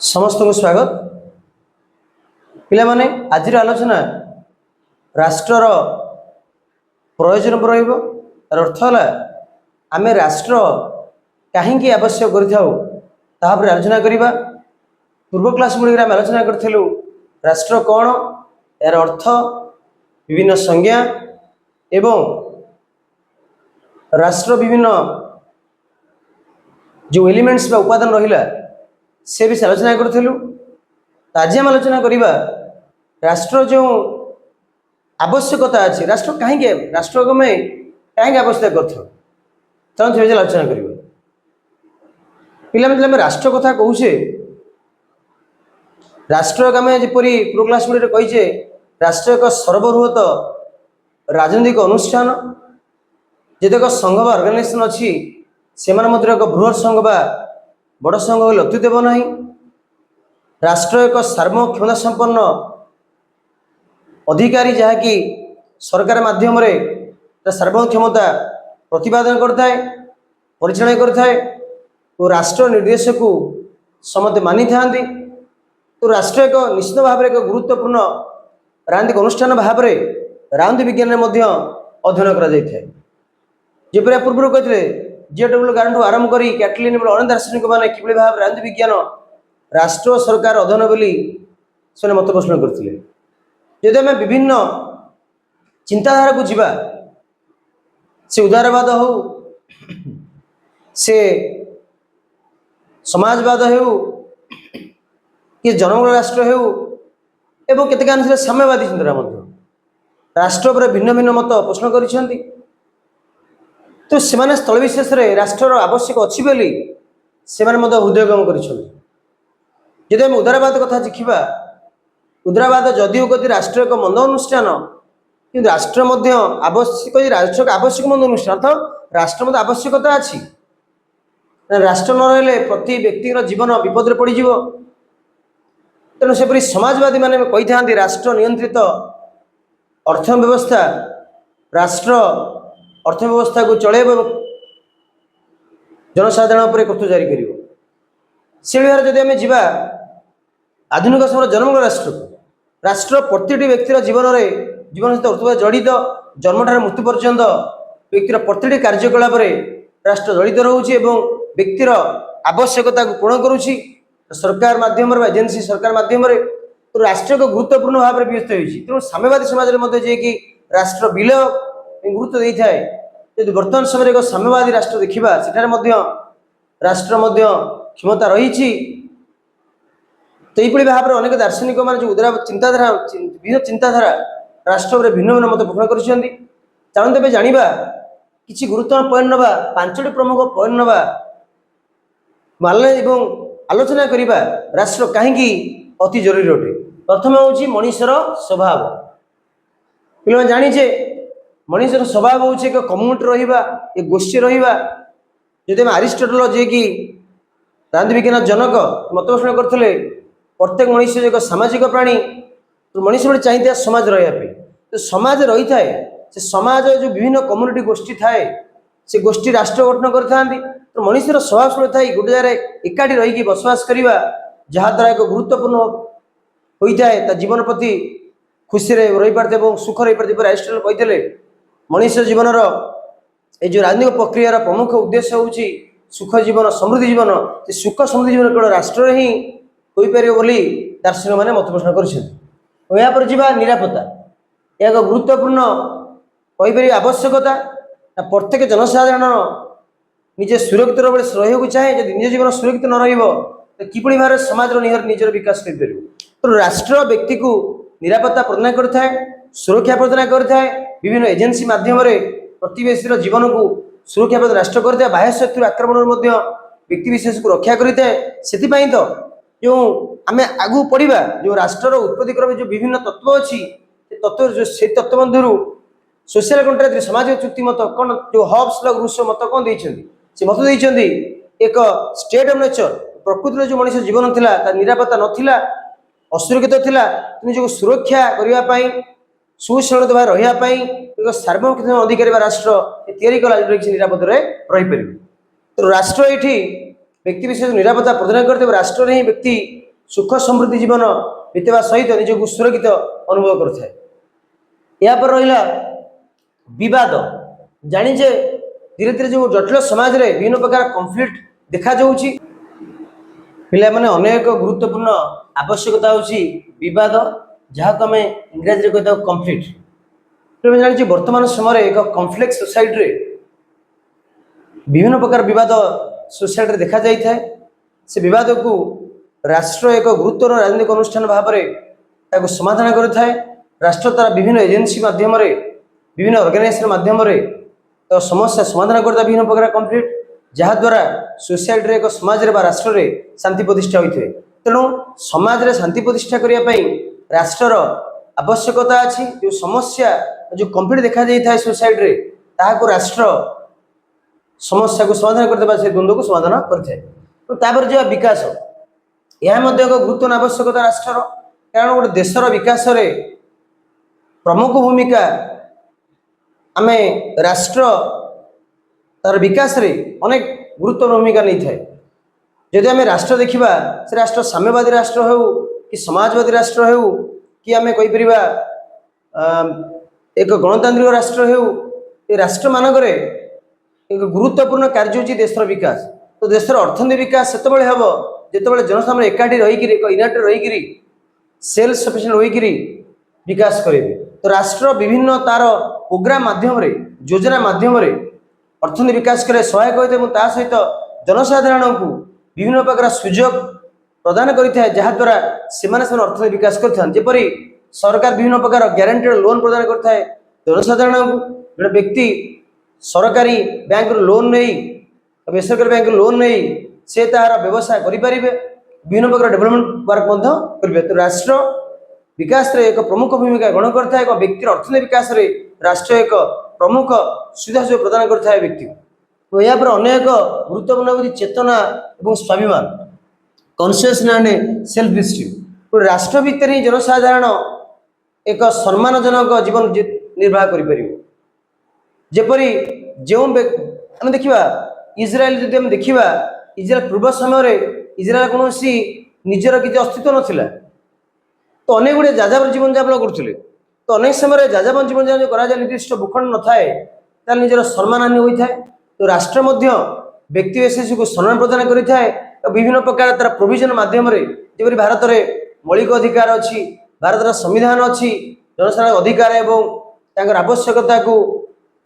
समस्त को स्वागत पिला आज आलोचना राष्ट्रर प्रयोजन पर अर्थ है आम राष्ट्र कहीं आवश्यक कर आलोचना करवा। पूर्व क्लास गुड़िक आम आलोचना करूँ राष्ट्र कौन यार अर्थ विभिन्न संज्ञा एवं राष्ट्र विभिन्न जो एलिमेंट्स बा उपादान रहा से भी आलोचना करूँ। आज आम आलोचना करवा राष्ट्र जो आवश्यकता अच्छी राष्ट्र कहीं राष्ट्र को मैं कहीं आवश्यक कर आलोचना करवा। पिला राष्ट्र कथा कहे राष्ट्र आम जपरी पूर्व क्लास गुड़ी कहीचे राष्ट्र एक सर्वबृहत राजनैतिक अनुष्ठान जितेक संघ बा अर्गानाइजेशन अच्छी से एक बृहत संघ बा बड़ संघ अत्युत देव ना। राष्ट्र एक सार्वभौम क्षमता संपन्न अधिकारी जहाँकि सरकार माध्यम सार्वभौम क्षमता प्रतिपादन करता है परिचालन करता है तो राष्ट्र निर्देश को समस्त मानी था। तो राष्ट्र एक निश्चित भाव में एक गुरुत्वपूर्ण राजनीतिक अनुष्ठान भाव में राजनीति विज्ञान में अध्ययन कर पूर्व कहते J.W. गार्डन आरंभ कर कैटलिन अनेक दार्शनिक मैंने कि भाव राजनीति विज्ञान राष्ट्र सरकार अध्ययन बोली से मत पोषण करते। जदि आम विभिन्न चिंताधारा को जीवा से उदारवाद हो से समाजवाद हो कि जनगण राष्ट्र हो एवं केतेक साम्यवादी चिंताधारा राष्ट्र पर भिन्न भिन्न मत पोषण कर तो से स्थल विशेष राष्ट्र आवश्यक अच्छी बोली से हृदयगम कर उदारवाद कथा देखा उदारवाद जदिव गति राष्ट्र एक मंद अनुष्ठान कि राष्ट्र आवश्यक राष्ट्र आवश्यक मंद अनुष्ठान अर्थात राष्ट्र मत आवश्यकता अच्छी राष्ट्र न रही प्रति व्यक्ति जीवन विपद पड़ तेणु सेपरी समाजवादी मैंने कही था राष्ट्र नियंत्रित अर्थ व्यवस्था राष्ट्र अर्थव्यवस्था को चल जनसाधारण पर कर्तव्य जारी कर से भाव जब आम जा आधुनिक समय जनमूल राष्ट्र राष्ट्र प्रति व्यक्तिर जीवन में जीवन सहित अर्थव्यवस्था जड़ित जन्म ठार मृत्यु पर्यंत व्यक्तिर प्रति कार्यकलाप राष्ट्र जड़ित रोचे व्यक्तिर आवश्यकता को पूर्ण करुच्ची सरकार माध्यम एजेन्सी सरकार माध्यम तो राष्ट्र को गुरुत्वपूर्ण भाव में व्यस्त होती। तेणु साम्यवादी समाज में राष्ट्र विलय गुरुत्व दे थाए यदि वर्तमान समय एक साम्यवादी राष्ट्र देखा सेठारे राष्ट्र क्षमता रही तो यही भाव में अनेक दार्शनिक मान जो उदार चिंताधारा विभिन्न चिंताधारा राष्ट्र भिन्न भिन्न मत पोषण कर जाना किसी गुरुत्वपूर्ण पॉइंट नवा पांचटी प्रमुख पॉइंट नवा आलोचना करवा राष्ट्र कहीं अति जरूरी अटे। प्रथम हूँ मनीषर स्वभाव पे जाचे मनीषर स्वभाव हूँ एक कम्युनिटी रहा एक गोष्ठी रहा जब आरिस्टोटल जी कि राजनीति विज्ञान जनक मत पोषण करते प्रत्येक मनीष एक सामाजिक प्राणी तो मनीष गोटे चाहिए समाज रही तो समाज रही थाए से समाज जो विभिन्न कम्युनिटी गोष्ठी थाए से गोष्ठी राष्ट्र गठन करते तो मनीषर स्वभाव था गोटे जगह एकाठी रही बसवास करवा जहाद्वारा एक गुरुत्वपूर्ण होता है जीवन प्रति खुशी रही पारते सुख रही पारते आरिस्टोटल कहते मनीष जीवन जो राजनीतिक प्रक्रियार प्रमुख उद्देश्य हूँ सुख जीवन समृद्धि जीवन सुख समृद्धि जीवन केवल राष्ट्र ही हो पार बोली दार्शनिक मैंने मत पोषण कर निरापत्ता एक गुरुत्वपूर्ण कहीपर आवश्यकता प्रत्येक जनसाधारण निजे सुरक्षित रही चाहे जब निज जीवन सुरक्षित न रही कि भाव में समाज निजर विकास कर तो राष्ट्र व्यक्ति को निरापत्ता प्रदान करता है सुरक्षा प्रदान करता है विभिन्न एजेन्सी माध्यम प्रतिवेशी जीवन को सुरक्षा प्रदान राष्ट्र करता है बाह्य शत्रु आक्रमण व्यक्ति विशेष को रक्षा करता है से तो जो आम आगू पढ़ा जो राष्ट्र उत्पत्ति क्रम जो विभिन्न तत्व अच्छी तत्व जो से तत्व मध्य सोशल कंट्राक्ट सामाजिक चुक्ति मत कौन जो हब्स रूसो मत कौन से मत देते एक स्टेट ऑफ नेचर प्रकृति जो मनुष्य जीवन थिला निरापत्ता नथिला असुरक्षित थिला निजको सुरक्षा करने सुसंगत भाव रही एक सार्वभौम अधिकारी राष्ट्र तैयारी कला निरापद रही पार तो राष्ट्र ये व्यक्ति विशेष निरापत्ता प्रदान करते राष्ट्र ही व्यक्ति सुख समृद्धि जीवन बीतवा सहित निजक सुरक्षित अनुभव करें। यापर रहा विवाद जानीजे धीरे धीरे जो जटिल समाज रे विभिन्न प्रकार कॉन्फ्लिक्ट देखा जाउछि पिला माने अनेक गुरुत्वपूर्ण आवश्यकता होछि विवाद जहाँ को आम इंग्राजी में कहता कॉन्फ्लिक्ट। तो जानी वर्तमान समय एक कॉन्फ्लिक्ट सोसाइटी रे विभिन्न प्रकार विवाद सोसाइटी देखा जाए से विवाद को राष्ट्र एक गुरुत्वर राजनीतिक अनुष्ठान भाव में समाधान करें। राष्ट्र तार विभिन्न एजेन्सी मध्यम विभिन्न ऑर्गेनाइजेशन मध्यम तो समस्या समाधान करता विभिन्न प्रकार कॉन्फ्लिक्ट जहाद्वारा सोसाइटी रे एक समाज रे राष्ट्र रे शांति प्रतिष्ठा होते। तेणु समाज रे शांति प्रतिष्ठा करने राष्ट्र आवश्यकता अच्छी। जो समस्या जो कॉन्फ्लिक्ट देखा जाए सोसाइटी रे ताहाको राष्ट्र समस्या को समाधान करते से द्वंद्व को समाधान करें। तो तापर जो विकास यह एक गुरुत्वपूर्ण आवश्यकता राष्ट्र कारण गोटे देशर विकास रे प्रमुख भूमिका आम राष्ट्र तार विकास रे अनेक गुरुत्वपूर्ण भूमिका नहीं थाए। जदि आम राष्ट्र देखा से राष्ट्र साम्यवादी राष्ट्र हो कि समाजवादी राष्ट्र हो कि आम कहीपर एक गणतांत्रिक राष्ट्र हो राष्ट्र मानक एक गुरुत्वपूर्ण कार्य होची देशर विकास। तो देशर अर्थनीति विकास से हम जिते जनसाधारण एकाठी रहीकि एक यूनाइटेड रहीकि सेल्फ सफिशिएंट होकर विकास करेंगे। तो राष्ट्र विभिन्न तार प्रोग्राम माध्यम योजना माध्यम अर्थनीति विकास करे सहायक होते सहित जनसाधारण को विभिन्न प्रकार सुजोग प्रदान करें जहाद्वारा से अर्थनीति विकास करपरी सरकार विभिन्न प्रकार ग्यारंटेड लोन प्रदान करता है जनसाधारण को। जो व्यक्ति सरकारी बैंक लोन नहीं बेसरकारी बैंक लोन नहीं से तार व्यवसाय करें विभिन्न प्रकार डेवलपमेंट वर्क करेंगे। तो राष्ट्र विकास रे एक प्रमुख भूमिका ग्रहण करता है। व्यक्तिर अर्थनीति विकास रे राष्ट्र एक प्रमुख सुविधा सुयोग प्रदान करता है व्यक्ति। तो यहाँ पर अनेक गुरुत्वपूर्ण होती चेतना और स्वाभिमान कॉन्शियसनेस एंड सेल्फ डिस्ट्रीम। तो राष्ट्र भितर ही जनसाधारण एक सम्मानजनक जीवन निर्वाह करें। जेपरी जो आम देखा इज्राएल जदि आम देखा इज्राएल पूर्व समय इज्राएल कौन निजर किसी अस्तित्व नाला तो अनेक गुड़े जाजाबर जीवन यापन करुले। तो अनेक समय जाजाबर जीवन यापन करा निर्दिष्ट भूखंड न थाए निजर सम्मान हानि होता है। तो राष्ट्र व्यक्ति विशेष को सम्मान प्रदान करें विभिन्न प्रकार तार प्रोविजन माध्यम जपरी भारत में मौलिक अधिकार अच्छी भारत संविधान अच्छी जनसाधारण अधिकार एवं आवश्यकता को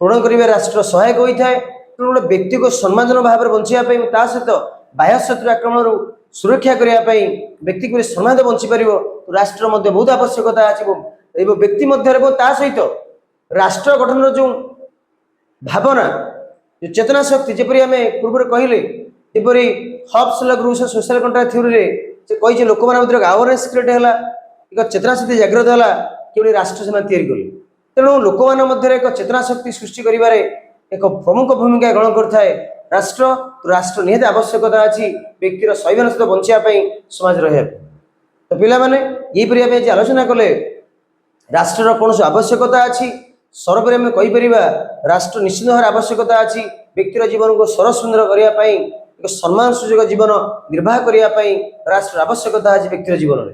पूर्ण करने राष्ट्र सहायक होता है। तो गोटे व्यक्ति को सम्मानजनक भाव में बचाई सहित बाह्य शत्रु आक्रमण सुरक्षा करने व्यक्ति को सम्मान बंची पार तो राष्ट्र बहुत आवश्यकता अच्छी। व्यक्ति सहित राष्ट्र गठन जो भावना जो चेतना शक्ति जपरी आम पूर्व कहले जपरी Hobbes rules social contract theory से कही लोक मैंने अवेयरनेस क्रिएट है एक चेतना शक्ति जागृत है कि राष्ट्र से कले। तेणु लोक मैंने एक चेतना शक्ति सृष्टि कर एक प्रमुख भूमिका ग्रहण करता है राष्ट्र। तो राष्ट्र निहत आवश्यकता अच्छी व्यक्तिर स्वाभिमान सहित बचाई समाज रहा। तो पिला माने यहीपरि आम आज आलोचना कले राष्ट्र कौन सी आवश्यकता अच्छी सर्वोपरि आम कहीपर राष्ट्र निश्चित भाव आवश्यकता अच्छी व्यक्तिर जीवन को सरल सुंदर करने एक सम्मान सुजोग जीवन निर्वाह करने राष्ट्र आवश्यकता अच्छी व्यक्तिर जीवन में।